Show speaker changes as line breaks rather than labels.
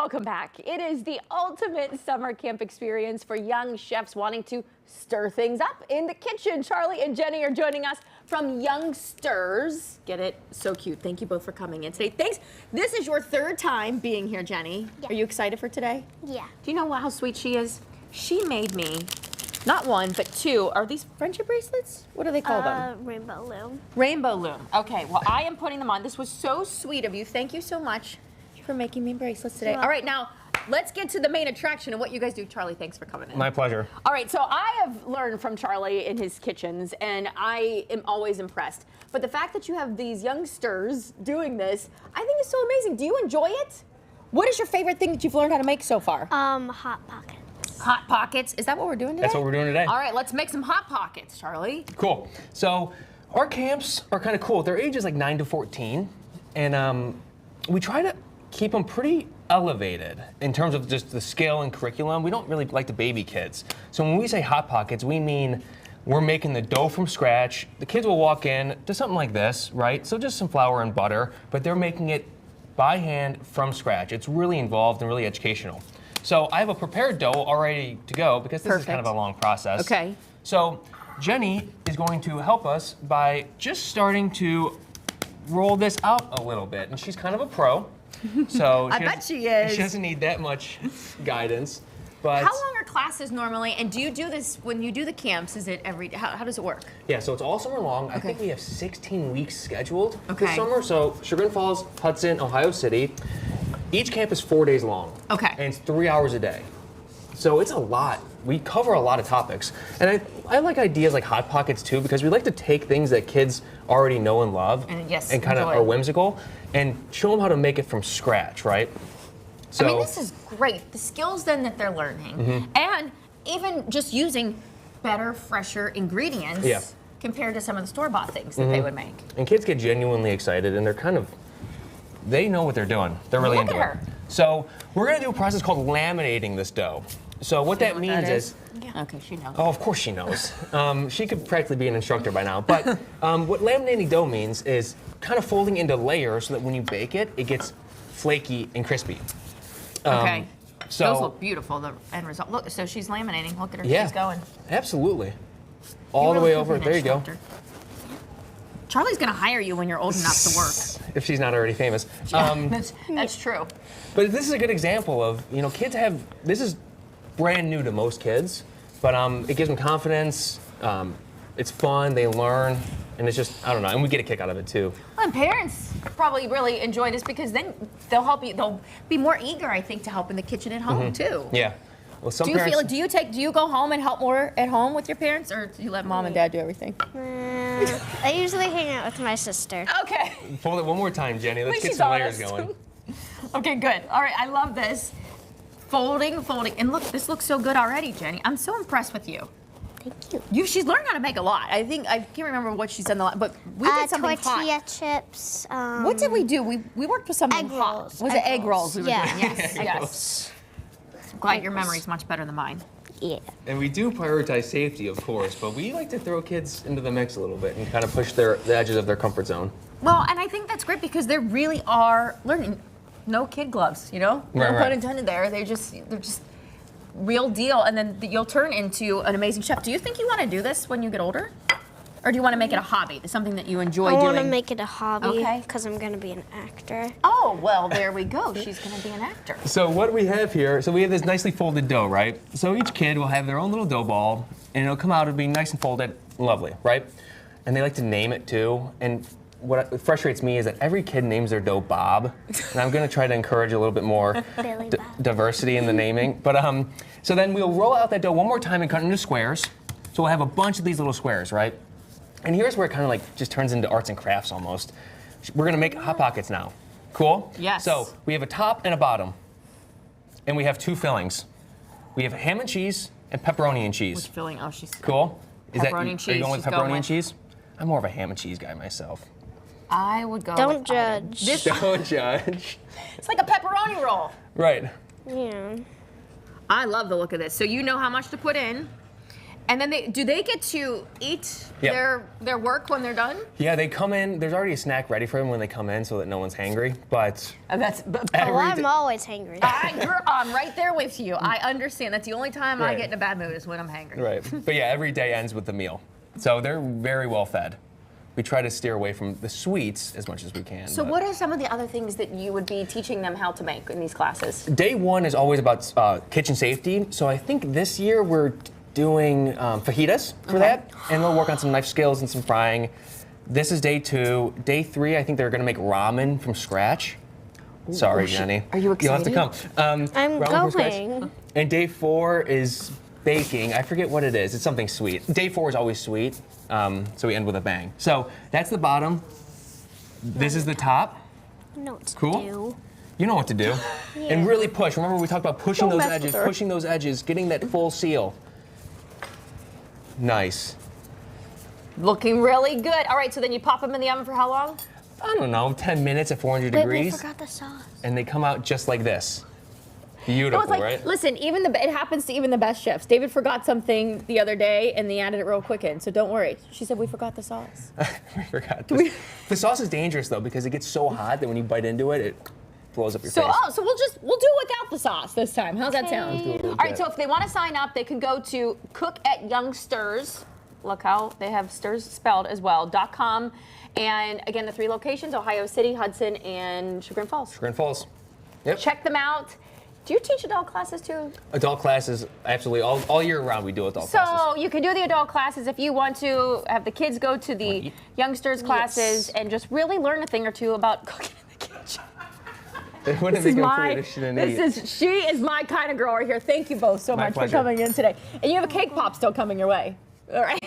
Welcome back. It is the ultimate summer camp experience for young chefs wanting to stir things up in the kitchen. Charlie and Jenny are joining us from Youngsters. Get it? So cute. Thank you both for coming in today. Thanks. This is your third time being here, Jenny.
Yeah.
Are you excited for today?
Yeah.
Do you know how sweet she is? She made me not one, but two. Are these friendship bracelets? What do they call them?
Rainbow Loom.
Rainbow Loom. Okay, well, I am putting them on. This was so sweet of you. Thank you so much for making me bracelets today. All right, now, let's get to the main attraction of what you guys do. Charlie, thanks for coming in.
My pleasure.
All right, so I have learned from Charlie in his kitchens, and I am always impressed. But the fact that you have these youngsters doing this, I think is so amazing. Do you enjoy it? What is your favorite thing that you've learned how to make so far?
Hot Pockets.
Hot Pockets. Is that what we're doing today?
That's what we're doing today.
All right, let's make some Hot Pockets, Charlie.
Cool. So our camps are kind of cool. Their age is like 9 to 14, and we try to keep them pretty elevated in terms of just the skill and curriculum. We don't really like to baby kids. So when we say Hot Pockets, we mean we're making the dough from scratch. The kids will walk in to something like this, right? So just some flour and butter, but they're making it by hand from scratch. It's really involved and really educational. So I have a prepared dough already to go because this is kind of a long process.
Okay.
So Jenny is going to help us by just starting to roll this out a little bit. And she's kind of a pro. So
I bet she is.
She doesn't need that much guidance. But
How long are classes normally? And do you do this when you do the camps? Is it how does it work?
yeah, so it's all summer long. I think we have 16 weeks scheduled
Okay.
this summer. So Chagrin Falls, Hudson, Ohio City. Each camp is 4 days long.
Okay.
And it's 3 hours a day. So it's a lot. We cover a lot of topics. And I like ideas like Hot Pockets too, because we like to take things that kids already know and love
And yes,
and kind of
enjoy.
are whimsical and show them how to make it from scratch, right? So
I mean, this is great. The skills then that they're learning, and even just using better, fresher ingredients
Yeah.
compared to some of the store-bought things that they would make.
and kids get genuinely excited and they know what they're doing. They're really
Look
into
at
it.
her.
So we're gonna do a process called laminating this dough. So what that means is,
Okay, she knows.
oh, of course she knows. She could practically be an instructor by now. But what laminating dough means is kind of folding into layers so that when you bake it, it gets flaky and crispy.
Okay.
So
Those look beautiful, the end result. Look, so she's laminating. Look at her,
yeah,
she's going.
Absolutely. All the
really
way
could
over.
be an
There you go.
instructor. Charlie's gonna hire you when you're old enough to work.
If she's not already famous.
That's true.
But this is a good example of, kids have, this is brand new to most kids, but it gives them confidence, it's fun, they learn, and it's just, I don't know, and we get a kick out of it too.
Well, and parents probably really enjoy this because then they'll help you. They'll be more eager, I think, to help in the kitchen at home too.
Yeah. Well, some
Do you
parents,
feel? Do you go home and help more at home with your parents, or do you let mom and dad do everything?
I usually hang out with my sister.
Okay.
fold it one more time, Jenny, let's
Least
get
she's
some layers
honest.
going.
Okay, good. All right, I love this. Folding, and look, this looks so good already, Jenny. I'm so impressed with you.
Thank you.
She's learned how to make a lot. I can't remember what she's done but we did something
Tortilla
hot.
chips.
What did we do? We worked with something
Egg
hot.
rolls.
Was it egg rolls we were
Yeah.
doing? Yes, yes. I'm glad your memory's much better than mine.
Yeah.
And we do prioritize safety, of course, but we like to throw kids into the mix a little bit and kind of push the edges of their comfort zone.
Well, and I think that's great because they really are learning. No kid gloves, No
Right,
pun
right.
intended there. They're just real deal, and then you'll turn into an amazing chef. Do you think you want to do this when you get older? Or do you want to make it a hobby? Something that you enjoy
I
doing?
want to make it a hobby
Okay.
because I'm going to be an actor.
Oh, well, there we go. She's going to be an actor.
So what we have here, so we have this nicely folded dough, right? So each kid will have their own little dough ball, and it'll come out, it'll be nice and folded, lovely, right? And they like to name it too. And what frustrates me is that every kid names their dough Bob, and I'm gonna try to encourage a little bit more
Billy Bob.
diversity in the naming. But so then we'll roll out that dough one more time and cut it into squares. So we'll have a bunch of these little squares, right? And here's where it kind of like just turns into arts and crafts almost. We're gonna make Hot Pockets now. Cool?
Yes.
So we have a top and a bottom, and we have two fillings. We have ham and cheese and pepperoni and cheese.
Which filling? Oh, she's
Cool?
Pepperoni and
Are
cheese,
you going with
she's
pepperoni
going
and
with.
cheese? I'm more of a ham and cheese guy myself.
I would go.
Don't
with either.
judge.
This,
Don't judge.
it's like a pepperoni roll.
Right.
Yeah.
I love the look of this. So you know how much to put in, And then do they get to eat
Yep.
their work when they're done?
Yeah, they come in. There's already a snack ready for them when they come in, so that no one's hangry. But
Oh, I'm always hungry.
I'm right there with you. I understand. That's the only time I
Right.
get in a bad mood is when I'm hangry.
right. But yeah, every day ends with the meal, so they're very well fed. We try to steer away from the sweets as much as we can.
So
but-
what are some of the other things that you would be teaching them how to make in these classes?
Day one is always about kitchen safety. So I think this year we're doing fajitas for that, and they'll work on some knife skills and some frying. This is day two. Day three, I think they're gonna make ramen from scratch. Sorry, Jenny.
Are you
You'll have to come.
excited?
I'm
ramen from scratch.
going.
And day four is baking. I forget what it is. It's something sweet. Day four is always sweet, so we end with a bang. So that's the bottom. This is the top.
No, it's
Cool.
do.
You know what to do. And really push. Remember we talked about pushing
Don't
those
mess with
edges,
her.
pushing those edges, getting that full seal. Nice.
Looking really good. All right, so then you pop them in the oven for how long?
I don't know, 10 minutes at 400
Wait, we
degrees,
forgot the sauce.
and they come out just like this.
No,
Beautiful,
it's like,
right?
listen, it happens to even the best chefs. David forgot something the other day and they added it real quick in, so don't worry. She said, we forgot the sauce.
We forgot this. The sauce is dangerous though because it gets so hot that when you bite into it, it blows up your
So,
face.
so we'll do it without the sauce this time. How's that sound?
Okay.
Let's do it
All right,
like
so
that.
if they want to sign up, they can go to Cook at Young Stirs. Look how they have stirs spelled as well, .com. And again, the 3 locations, Ohio City, Hudson, and Chagrin Falls.
Grand Falls. Yep.
Check them out. Do you teach adult classes too?
Adult classes, absolutely. All year round we do adult classes.
So you can do the adult classes if you want to have the kids go to the youngsters classes and just really learn a thing or two about cooking in the kitchen.
When did
This
they
is
go through
my,
this shit and eat?
she is my kind of girl right here. Thank you both so
My
much
pleasure.
for coming in today. And you have a cake pop still coming your way. All right.